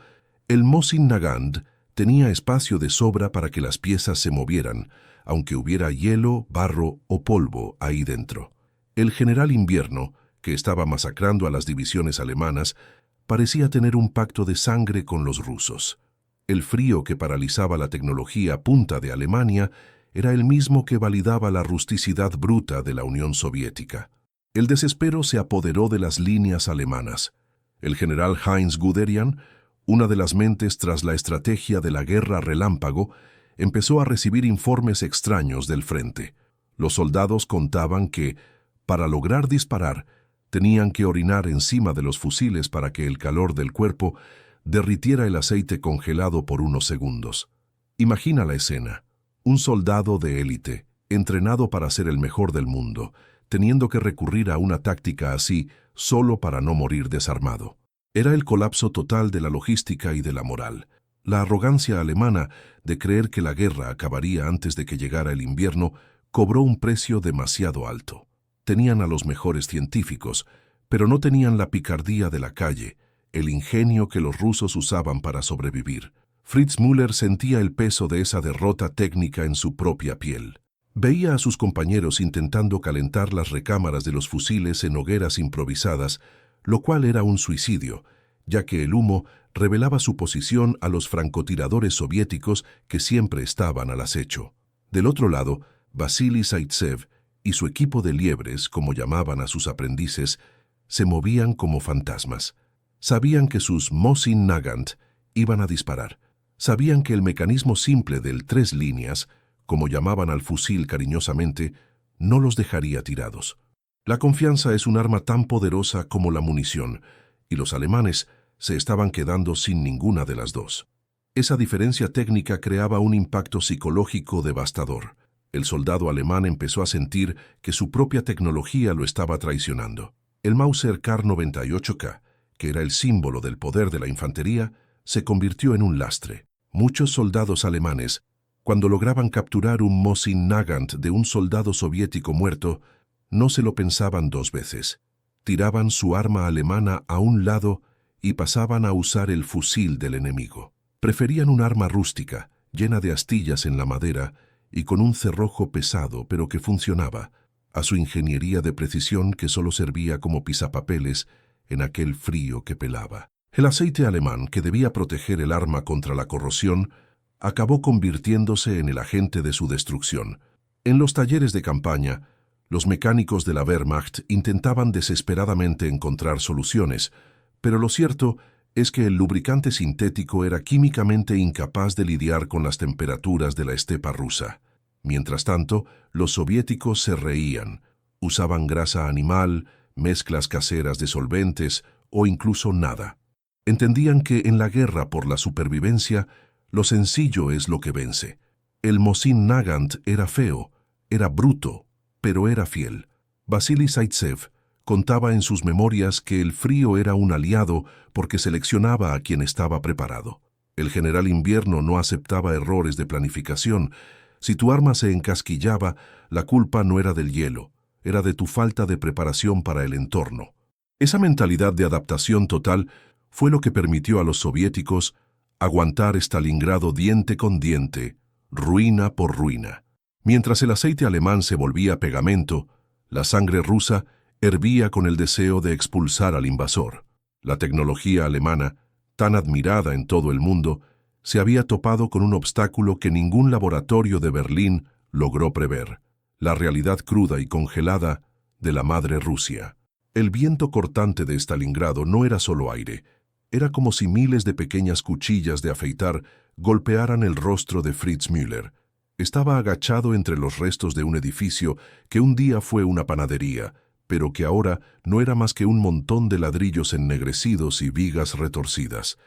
el Mosin Nagant tenía espacio de sobra para que las piezas se movieran, aunque hubiera hielo, barro o polvo ahí dentro. El general Invierno, que estaba masacrando a las divisiones alemanas, parecía tener un pacto de sangre con los rusos. El frío que paralizaba la tecnología punta de Alemania era el mismo que validaba la rusticidad bruta de la Unión Soviética. El desespero se apoderó de las líneas alemanas. El general Heinz Guderian, una de las mentes tras la estrategia de la guerra relámpago, empezó a recibir informes extraños del frente. Los soldados contaban que, para lograr disparar, tenían que orinar encima de los fusiles para que el calor del cuerpo derritiera el aceite congelado por unos segundos. Imagina la escena. Un soldado de élite, entrenado para ser el mejor del mundo, teniendo que recurrir a una táctica así solo para no morir desarmado. Era el colapso total de la logística y de la moral. La arrogancia alemana de creer que la guerra acabaría antes de que llegara el invierno cobró un precio demasiado alto. Tenían a los mejores científicos, pero no tenían la picardía de la calle, el ingenio que los rusos usaban para sobrevivir. Fritz Müller sentía el peso de esa derrota técnica en su propia piel. Veía a sus compañeros intentando calentar las recámaras de los fusiles en hogueras improvisadas, lo cual era un suicidio, ya que el humo revelaba su posición a los francotiradores soviéticos que siempre estaban al acecho. Del otro lado, Vasily Zaitsev y su equipo de liebres, como llamaban a sus aprendices, se movían como fantasmas. Sabían que sus Mosin Nagant iban a disparar. Sabían que el mecanismo simple del 3 líneas, como llamaban al fusil cariñosamente, no los dejaría tirados. La confianza es un arma tan poderosa como la munición, y los alemanes se estaban quedando sin ninguna de las dos. Esa diferencia técnica creaba un impacto psicológico devastador. El soldado alemán empezó a sentir que su propia tecnología lo estaba traicionando. El Mauser Kar-98K, que era el símbolo del poder de la infantería, se convirtió en un lastre. Muchos soldados alemanes, cuando lograban capturar un Mosin Nagant de un soldado soviético muerto, no se lo pensaban 2 veces. Tiraban su arma alemana a un lado y pasaban a usar el fusil del enemigo. Preferían un arma rústica, llena de astillas en la madera y con un cerrojo pesado pero que funcionaba, a su ingeniería de precisión que solo servía como pisapapeles en aquel frío que pelaba. El aceite alemán, que debía proteger el arma contra la corrosión, acabó convirtiéndose en el agente de su destrucción. En los talleres de campaña, Los mecánicos de la Wehrmacht intentaban desesperadamente encontrar soluciones, pero lo cierto es que el lubricante sintético era químicamente incapaz de lidiar con las temperaturas de la estepa rusa. Mientras tanto, los soviéticos se reían. Usaban grasa animal, mezclas caseras de solventes o incluso nada. Entendían que en la guerra por la supervivencia, lo sencillo es lo que vence. El Mosin Nagant era feo, era bruto, pero era fiel. Vasily Zaitsev contaba en sus memorias que el frío era un aliado porque seleccionaba a quien estaba preparado. El general Invierno no aceptaba errores de planificación. Si tu arma se encasquillaba, la culpa no era del hielo, era de tu falta de preparación para el entorno. Esa mentalidad de adaptación total fue lo que permitió a los soviéticos aguantar Stalingrado diente con diente, ruina por ruina. Mientras el aceite alemán se volvía pegamento, la sangre rusa hervía con el deseo de expulsar al invasor. La tecnología alemana, tan admirada en todo el mundo, se había topado con un obstáculo que ningún laboratorio de Berlín logró prever: la realidad cruda y congelada de la madre Rusia. El viento cortante de Stalingrado no era solo aire, era como si miles de pequeñas cuchillas de afeitar golpearan el rostro de Fritz Müller. Estaba agachado entre los restos de un edificio que un día fue una panadería, pero que ahora no era más que un montón de ladrillos ennegrecidos y vigas retorcidas.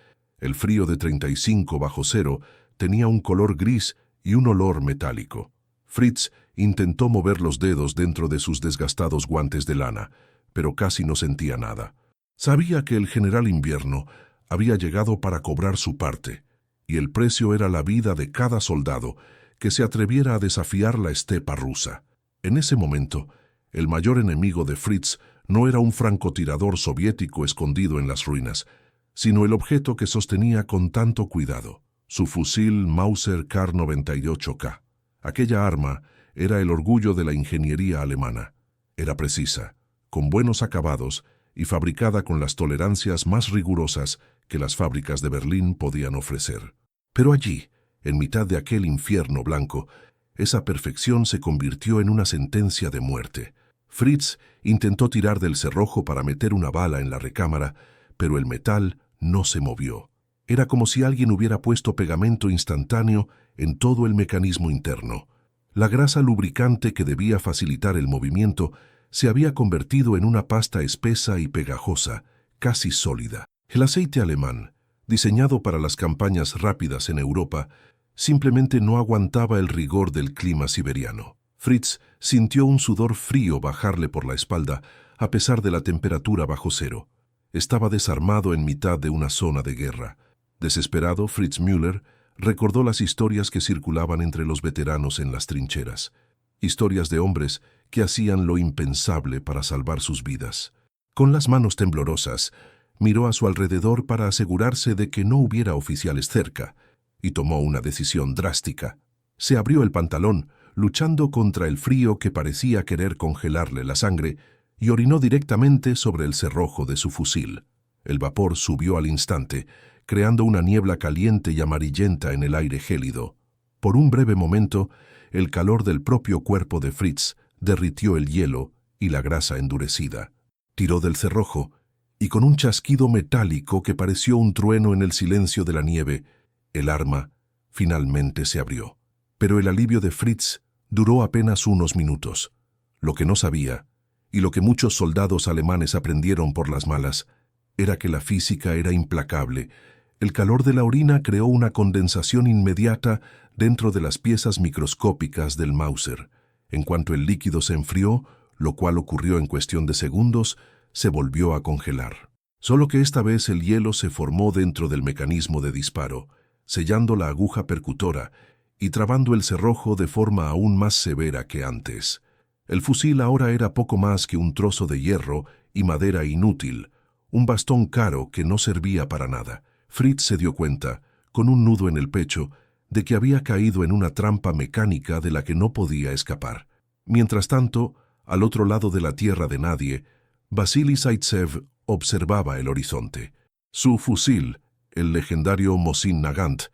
El frío de 35 bajo cero tenía un color gris y un olor metálico. Fritz intentó mover los dedos dentro de sus desgastados guantes de lana, pero casi no sentía nada. Sabía que el general Invierno había llegado para cobrar su parte, y el precio era la vida de cada soldado que se atreviera a desafiar la estepa rusa. En ese momento, el mayor enemigo de Fritz no era un francotirador soviético escondido en las ruinas, sino el objeto que sostenía con tanto cuidado, su fusil Mauser Kar-98K. Aquella arma era el orgullo de la ingeniería alemana. Era precisa, con buenos acabados y fabricada con las tolerancias más rigurosas que las fábricas de Berlín podían ofrecer. Pero allí, en mitad de aquel infierno blanco, esa perfección se convirtió en una sentencia de muerte. Fritz intentó tirar del cerrojo para meter una bala en la recámara, pero el metal no se movió. Era como si alguien hubiera puesto pegamento instantáneo en todo el mecanismo interno. La grasa lubricante que debía facilitar el movimiento se había convertido en una pasta espesa y pegajosa, casi sólida. El aceite alemán, diseñado para las campañas rápidas en Europa, simplemente no aguantaba el rigor del clima siberiano. Fritz sintió un sudor frío bajarle por la espalda, a pesar de la temperatura bajo cero. Estaba desarmado en mitad de una zona de guerra. Desesperado, Fritz Müller recordó las historias que circulaban entre los veteranos en las trincheras. Historias de hombres que hacían lo impensable para salvar sus vidas. Con las manos temblorosas, miró a su alrededor para asegurarse de que no hubiera oficiales cerca, y tomó una decisión drástica. Se abrió el pantalón, luchando contra el frío que parecía querer congelarle la sangre, y orinó directamente sobre el cerrojo de su fusil. El vapor subió al instante, creando una niebla caliente y amarillenta en el aire gélido. Por un breve momento, el calor del propio cuerpo de Fritz derritió el hielo y la grasa endurecida. Tiró del cerrojo, y con un chasquido metálico que pareció un trueno en el silencio de la nieve, el arma finalmente se abrió. Pero el alivio de Fritz duró apenas unos minutos. Lo que no sabía, y lo que muchos soldados alemanes aprendieron por las malas, era que la física era implacable. El calor de la orina creó una condensación inmediata dentro de las piezas microscópicas del Mauser. En cuanto el líquido se enfrió, lo cual ocurrió en cuestión de segundos, se volvió a congelar. Solo que esta vez el hielo se formó dentro del mecanismo de disparo, sellando la aguja percutora y trabando el cerrojo de forma aún más severa que antes. El fusil ahora era poco más que un trozo de hierro y madera inútil, un bastón caro que no servía para nada. Fritz se dio cuenta, con un nudo en el pecho, de que había caído en una trampa mecánica de la que no podía escapar. Mientras tanto, al otro lado de la tierra de nadie, Vasily Zaitsev observaba el horizonte. Su fusil, el legendario Mosin Nagant,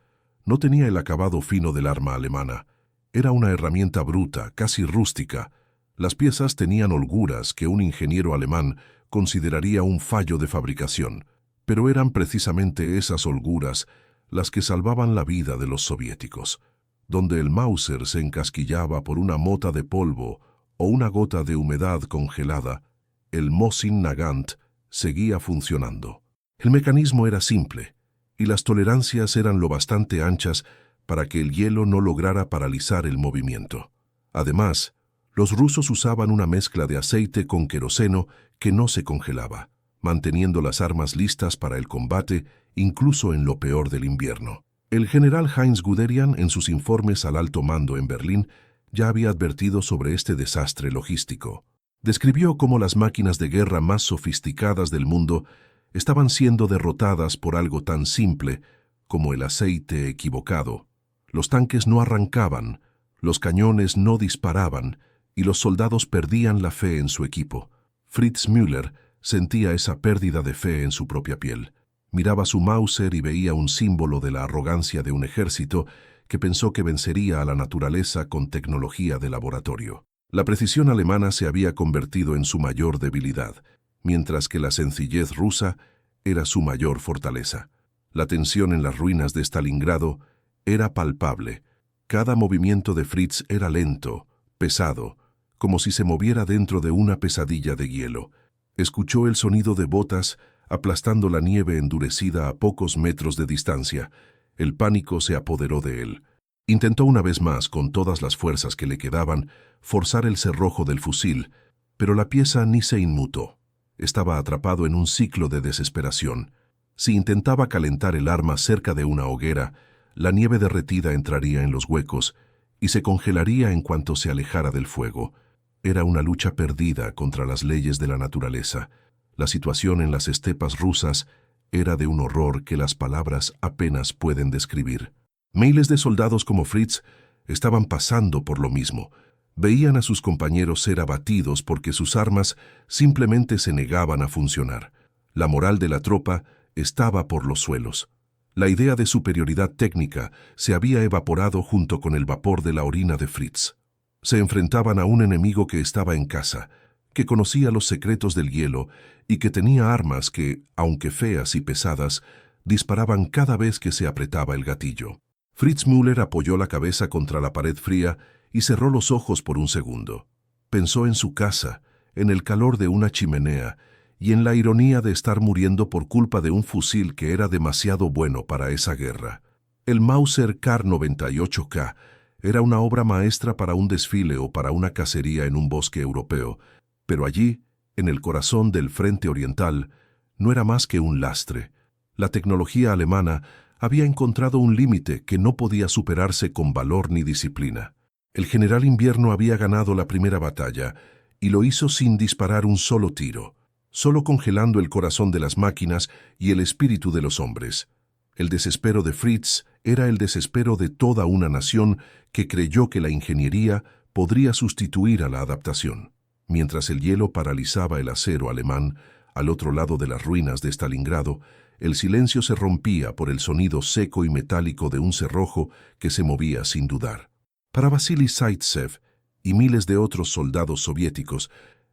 no tenía el acabado fino del arma alemana. Era una herramienta bruta, casi rústica, Las piezas tenían holguras que un ingeniero alemán consideraría un fallo de fabricación, pero eran precisamente esas holguras las que salvaban la vida de los soviéticos. Donde el Mauser se encasquillaba por una mota de polvo o una gota de humedad congelada, el Mosin Nagant seguía funcionando. El mecanismo era simple, y las tolerancias eran lo bastante anchas para que el hielo no lograra paralizar el movimiento. Además, los rusos usaban una mezcla de aceite con queroseno que no se congelaba, manteniendo las armas listas para el combate incluso en lo peor del invierno. El general Heinz Guderian, en sus informes al alto mando en Berlín, ya había advertido sobre este desastre logístico. Describió cómo las máquinas de guerra más sofisticadas del mundo estaban siendo derrotadas por algo tan simple como el aceite equivocado. Los tanques no arrancaban, los cañones no disparaban y los soldados perdían la fe en su equipo. Fritz Müller sentía esa pérdida de fe en su propia piel. Miraba su Mauser y veía un símbolo de la arrogancia de un ejército que pensó que vencería a la naturaleza con tecnología de laboratorio. La precisión alemana se había convertido en su mayor debilidad, mientras que la sencillez rusa era su mayor fortaleza. La tensión en las ruinas de Stalingrado era palpable. Cada movimiento de Fritz era lento, pesado, como si se moviera dentro de una pesadilla de hielo. Escuchó el sonido de botas aplastando la nieve endurecida a pocos metros de distancia. El pánico se apoderó de él. Intentó una vez más, con todas las fuerzas que le quedaban, forzar el cerrojo del fusil, pero la pieza ni se inmutó. Estaba atrapado en un ciclo de desesperación. Si intentaba calentar el arma cerca de una hoguera, la nieve derretida entraría en los huecos y se congelaría en cuanto se alejara del fuego. Era una lucha perdida contra las leyes de la naturaleza. La situación en las estepas rusas era de un horror que las palabras apenas pueden describir. Miles de soldados como Fritz estaban pasando por lo mismo. Veían a sus compañeros ser abatidos porque sus armas simplemente se negaban a funcionar. La moral de la tropa estaba por los suelos. La idea de superioridad técnica se había evaporado junto con el vapor de la orina de Fritz. Se enfrentaban a un enemigo que estaba en casa, que conocía los secretos del hielo y que tenía armas que, aunque feas y pesadas, disparaban cada vez que se apretaba el gatillo. Fritz Müller apoyó la cabeza contra la pared fría y cerró los ojos por un segundo. Pensó en su casa, en el calor de una chimenea y en la ironía de estar muriendo por culpa de un fusil que era demasiado bueno para esa guerra. El Mauser Kar-98K era una obra maestra para un desfile o para una cacería en un bosque europeo, pero allí, en el corazón del frente oriental, no era más que un lastre. La tecnología alemana había encontrado un límite que no podía superarse con valor ni disciplina. El general Invierno había ganado la primera batalla y lo hizo sin disparar un solo tiro, solo congelando el corazón de las máquinas y el espíritu de los hombres. El desespero de Fritz era el desespero de toda una nación que creyó que la ingeniería podría sustituir a la adaptación. Mientras el hielo paralizaba el acero alemán, al otro lado de las ruinas de Stalingrado, el silencio se rompía por el sonido seco y metálico de un cerrojo que se movía sin dudar. Para Vasily Zaitsev y miles de otros soldados soviéticos,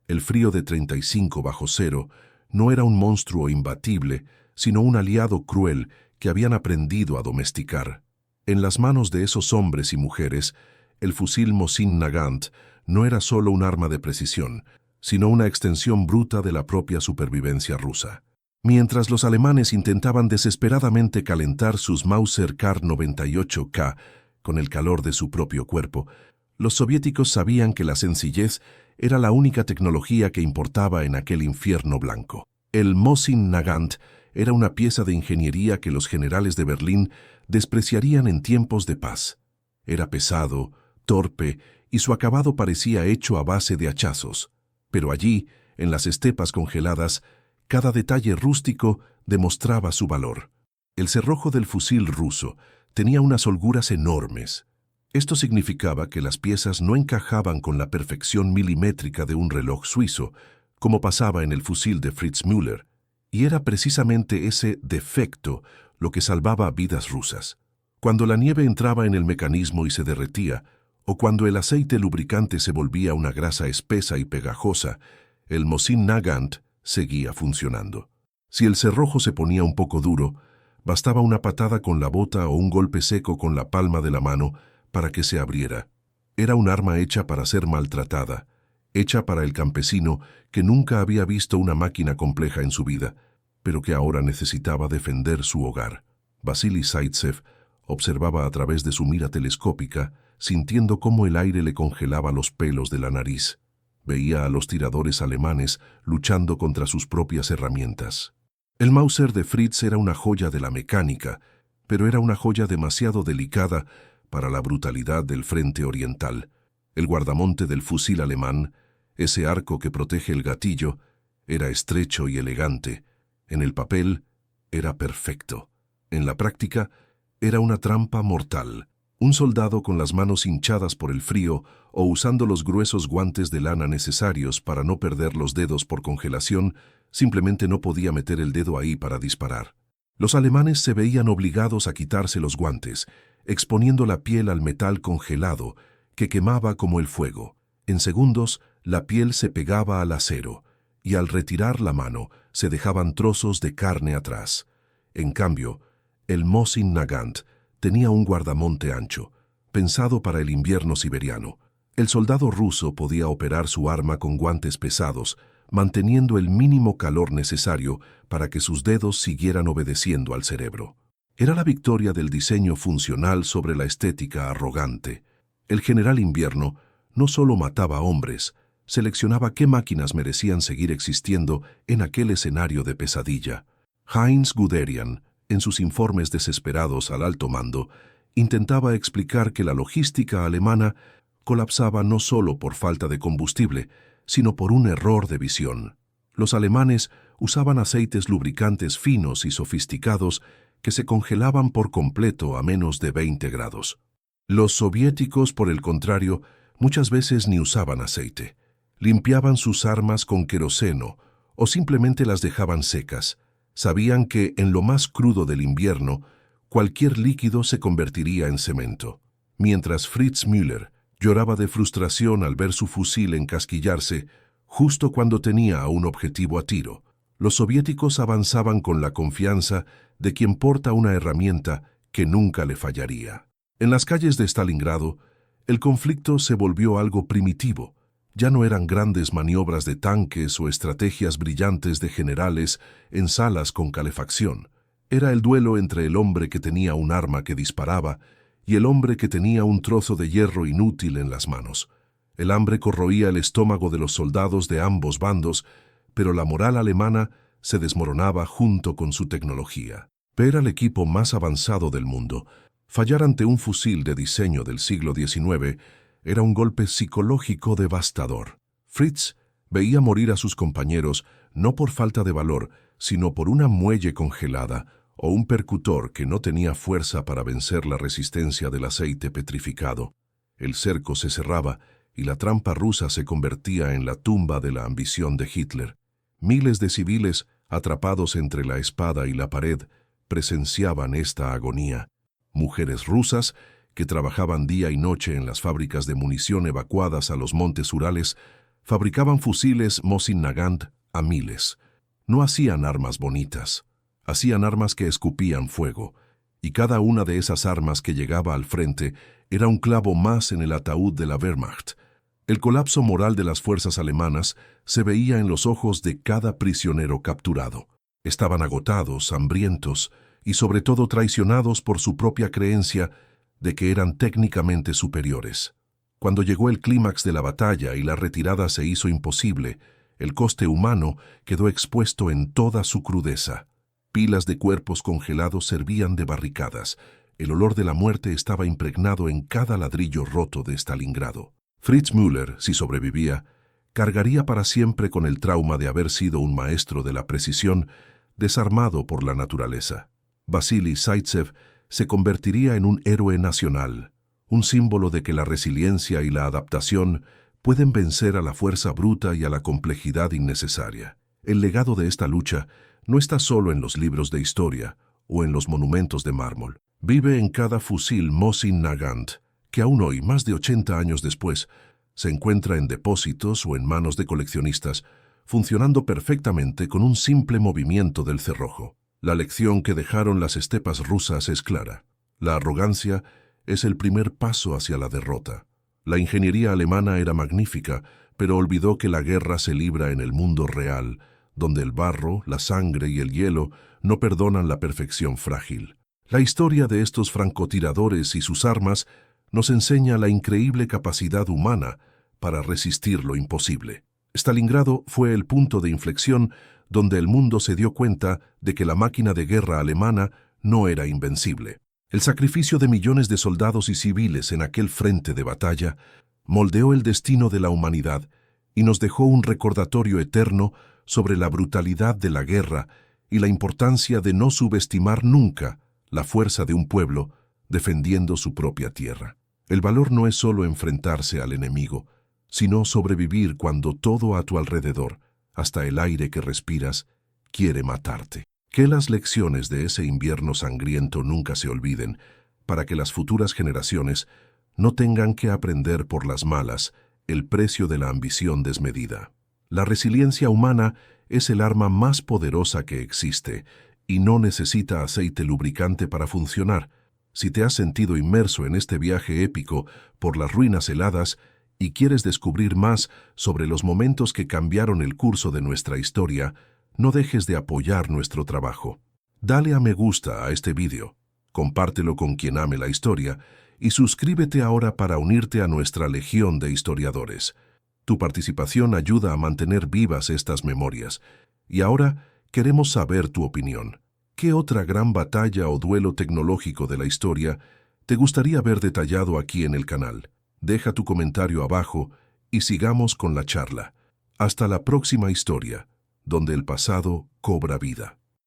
el frío de 35 bajo cero no era un monstruo imbatible, sino un aliado cruel que habían aprendido a domesticar. En las manos de esos hombres y mujeres, el fusil Mosin Nagant no era solo un arma de precisión, sino una extensión bruta de la propia supervivencia rusa. Mientras los alemanes intentaban desesperadamente calentar sus Mauser Kar-98K con el calor de su propio cuerpo, los soviéticos sabían que la sencillez era la única tecnología que importaba en aquel infierno blanco. El Mosin Nagant era una pieza de ingeniería que los generales de Berlín despreciarían en tiempos de paz. Era pesado, torpe y su acabado parecía hecho a base de hachazos. Pero allí, en las estepas congeladas, cada detalle rústico demostraba su valor. El cerrojo del fusil ruso tenía unas holguras enormes. Esto significaba que las piezas no encajaban con la perfección milimétrica de un reloj suizo, como pasaba en el fusil de Fritz Müller, y era precisamente ese defecto lo que salvaba vidas rusas. Cuando la nieve entraba en el mecanismo y se derretía, o cuando el aceite lubricante se volvía una grasa espesa y pegajosa, el Mosin Nagant seguía funcionando. Si el cerrojo se ponía un poco duro, bastaba una patada con la bota o un golpe seco con la palma de la mano para que se abriera. Era un arma hecha para ser maltratada, hecha para el campesino que nunca había visto una máquina compleja en su vida, pero que ahora necesitaba defender su hogar. Vasily Zaitsev observaba a través de su mira telescópica, sintiendo cómo el aire le congelaba los pelos de la nariz. Veía a los tiradores alemanes luchando contra sus propias herramientas. El Mauser de Fritz era una joya de la mecánica, pero era una joya demasiado delicada para la brutalidad del frente oriental. El guardamonte del fusil alemán, ese arco que protege el gatillo, era estrecho y elegante. En el papel, era perfecto. En la práctica, era una trampa mortal. Un soldado con las manos hinchadas por el frío o usando los gruesos guantes de lana necesarios para no perder los dedos por congelación, simplemente no podía meter el dedo ahí para disparar. Los alemanes se veían obligados a quitarse los guantes, exponiendo la piel al metal congelado, que quemaba como el fuego. En segundos, la piel se pegaba al acero, y al retirar la mano, se dejaban trozos de carne atrás. En cambio, el Mosin Nagant tenía un guardamonte ancho, pensado para el invierno siberiano. El soldado ruso podía operar su arma con guantes pesados, manteniendo el mínimo calor necesario para que sus dedos siguieran obedeciendo al cerebro. Era la victoria del diseño funcional sobre la estética arrogante. El general Invierno no solo mataba hombres, seleccionaba qué máquinas merecían seguir existiendo en aquel escenario de pesadilla. Heinz Guderian, en sus informes desesperados al alto mando, intentaba explicar que la logística alemana colapsaba no solo por falta de combustible, sino por un error de visión. Los alemanes usaban aceites lubricantes finos y sofisticados que se congelaban por completo a menos de 20 grados. Los soviéticos, por el contrario, muchas veces ni usaban aceite. Limpiaban sus armas con queroseno o simplemente las dejaban secas. Sabían que, en lo más crudo del invierno, cualquier líquido se convertiría en cemento. Mientras Fritz Müller lloraba de frustración al ver su fusil encasquillarse, justo cuando tenía a un objetivo a tiro, los soviéticos avanzaban con la confianza de quien porta una herramienta que nunca le fallaría. En las calles de Stalingrado, el conflicto se volvió algo primitivo. Ya no eran grandes maniobras de tanques o estrategias brillantes de generales en salas con calefacción. Era el duelo entre el hombre que tenía un arma que disparaba y el hombre que tenía un trozo de hierro inútil en las manos. El hambre corroía el estómago de los soldados de ambos bandos, pero la moral alemana se desmoronaba junto con su tecnología. Ver al equipo más avanzado del mundo fallar ante un fusil de diseño del siglo XIX era un golpe psicológico devastador. Fritz veía morir a sus compañeros no por falta de valor, sino por una muelle congelada o un percutor que no tenía fuerza para vencer la resistencia del aceite petrificado. El cerco se cerraba y la trampa rusa se convertía en la tumba de la ambición de Hitler. Miles de civiles, atrapados entre la espada y la pared, presenciaban esta agonía. Mujeres rusas, que trabajaban día y noche en las fábricas de munición evacuadas a los montes Urales, fabricaban fusiles Mosin Nagant a miles. No hacían armas bonitas, hacían armas que escupían fuego, y cada una de esas armas que llegaba al frente era un clavo más en el ataúd de la Wehrmacht. El colapso moral de las fuerzas alemanas se veía en los ojos de cada prisionero capturado. Estaban agotados, hambrientos y sobre todo traicionados por su propia creencia de que eran técnicamente superiores. Cuando llegó el clímax de la batalla y la retirada se hizo imposible, el coste humano quedó expuesto en toda su crudeza. Pilas de cuerpos congelados servían de barricadas. El olor de la muerte estaba impregnado en cada ladrillo roto de Stalingrado. Fritz Müller, si sobrevivía, cargaría para siempre con el trauma de haber sido un maestro de la precisión, desarmado por la naturaleza. Vasily Zaitsev se convertiría en un héroe nacional, un símbolo de que la resiliencia y la adaptación pueden vencer a la fuerza bruta y a la complejidad innecesaria. El legado de esta lucha no está solo en los libros de historia o en los monumentos de mármol. Vive en cada fusil Mosin Nagant, que aún hoy, más de 80 años después, se encuentra en depósitos o en manos de coleccionistas, funcionando perfectamente con un simple movimiento del cerrojo. La lección que dejaron las estepas rusas es clara. La arrogancia es el primer paso hacia la derrota. La ingeniería alemana era magnífica, pero olvidó que la guerra se libra en el mundo real, donde el barro, la sangre y el hielo no perdonan la perfección frágil. La historia de estos francotiradores y sus armas nos enseña la increíble capacidad humana para resistir lo imposible. Stalingrado fue el punto de inflexión donde el mundo se dio cuenta de que la máquina de guerra alemana no era invencible. El sacrificio de millones de soldados y civiles en aquel frente de batalla moldeó el destino de la humanidad y nos dejó un recordatorio eterno sobre la brutalidad de la guerra y la importancia de no subestimar nunca la fuerza de un pueblo defendiendo su propia tierra. El valor no es solo enfrentarse al enemigo, sino sobrevivir cuando todo a tu alrededor, hasta el aire que respiras, quiere matarte. Que las lecciones de ese invierno sangriento nunca se olviden, para que las futuras generaciones no tengan que aprender por las malas el precio de la ambición desmedida. La resiliencia humana es el arma más poderosa que existe y no necesita aceite lubricante para funcionar. Si te has sentido inmerso en este viaje épico por las ruinas heladas y quieres descubrir más sobre los momentos que cambiaron el curso de nuestra historia, no dejes de apoyar nuestro trabajo. Dale a me gusta a este vídeo, compártelo con quien ame la historia y suscríbete ahora para unirte a nuestra legión de historiadores. Tu participación ayuda a mantener vivas estas memorias. Y ahora queremos saber tu opinión. ¿Qué otra gran batalla o duelo tecnológico de la historia te gustaría ver detallado aquí en el canal? Deja tu comentario abajo y sigamos con la charla. Hasta la próxima historia, donde el pasado cobra vida.